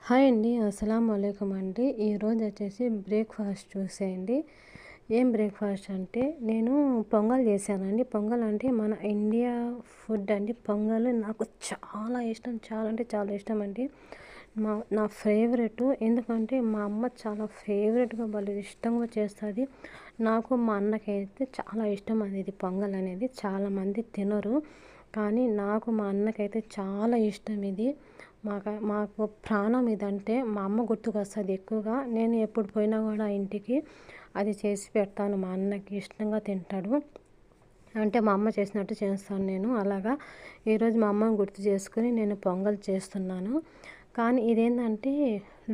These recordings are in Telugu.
హాయ్ అండి. అస్సలాము అలైకుం అండి. ఈరోజు వచ్చేసి బ్రేక్ఫాస్ట్ చూసేయండి. ఏం బ్రేక్ఫాస్ట్ అంటే నేను పొంగల్ చేశానండి. పొంగల్ అంటే మన ఇండియా ఫుడ్ అండి. పొంగల్ నాకు చాలా ఇష్టం, చాలా అంటే చాలా ఇష్టం అండి. నా ఫేవరెట్. ఎందుకంటే మా అమ్మ చాలా ఫేవరెట్గా భలే ఇష్టంగా చేస్తుంది. నాకు మా అన్నకైతే చాలా ఇష్టం అనేది పొంగల్ అనేది. చాలామంది తినరు, కానీ నాకు మా అన్నకైతే చాలా ఇష్టం ఇది. మాకు ప్రాణం ఇదంటే. మా అమ్మ గుర్తుకొస్తుంది ఎక్కువగా. నేను ఎప్పుడు పోయినా కూడా ఇంటికి అది చేసి పెడతాను. మా అన్నకి ఇష్టంగా తింటాడు. అంటే మా అమ్మ చేసినట్టు చేస్తాను నేను. అలాగా ఈరోజు మా అమ్మని గుర్తు చేసుకుని నేను పొంగల్ చేస్తున్నాను. కానీ ఇదేంటంటే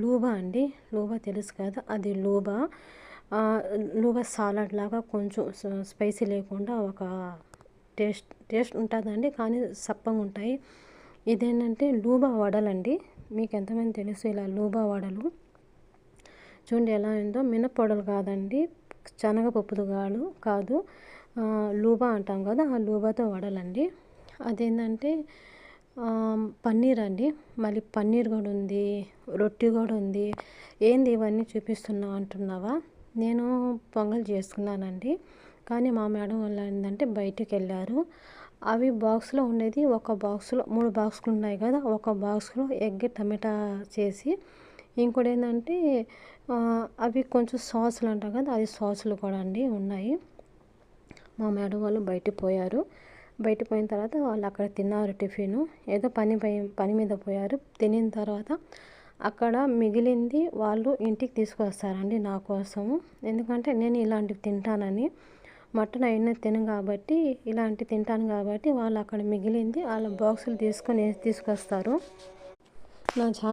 లూబా అండి. లూబా తెలుసు కదా, అది లూబా. లూబా సాలడ్ లాగా కొంచెం స్పైసీ లేకుండా ఒక టేస్ట్ ఉంటుందండి, కానీ సప్పగా ఉంటాయి. ఇదేంటంటే లూబా వడలండి. మీకు ఎంతమంది తెలుసు ఇలా లూబా వడలు? చూడండి ఎలా ఉందో. మినప్పొడలు కాదండి, శనగపప్పులు కాదు, లూబా అంటాం కదా, ఆ లూబాతో వడలండి. అదేంటంటే పన్నీర్ అండి. మళ్ళీ పన్నీర్ కూడా ఉంది, రొట్టి కూడా ఉంది. ఏంది ఇవన్నీ చూపిస్తున్నావు అంటున్నావా? నేను పొంగల్ చేసుకున్నానండి, కానీ మా మేడం వాళ్ళు ఏంటంటే బయటికి వెళ్ళారు. అవి బాక్స్లో ఉండేది. ఒక బాక్స్లో 3 బాక్సులు ఉన్నాయి కదా, ఒక బాక్స్లో ఎగ్ టమాటా చేసి, ఇంకోటి ఏంటంటే అవి కొంచెం సాసులు అంటాం కదా, అది సాసులు కూడా అండి ఉన్నాయి. మా మేడం వాళ్ళు బయటికి పోయారు. బయట పోయిన తర్వాత వాళ్ళు అక్కడ తిన్నారు టిఫిన్. ఏదో పని మీద పోయారు. తినిన తర్వాత అక్కడ మిగిలింది వాళ్ళు ఇంటికి తీసుకొస్తారండి నా కోసము. ఎందుకంటే నేను ఇలాంటివి తింటానని. మటన్ అయినా తినను కాబట్టి, ఇలాంటివి తింటాను కాబట్టి వాళ్ళు అక్కడ మిగిలింది వాళ్ళ బాక్సులు తీసుకొస్తారు. నా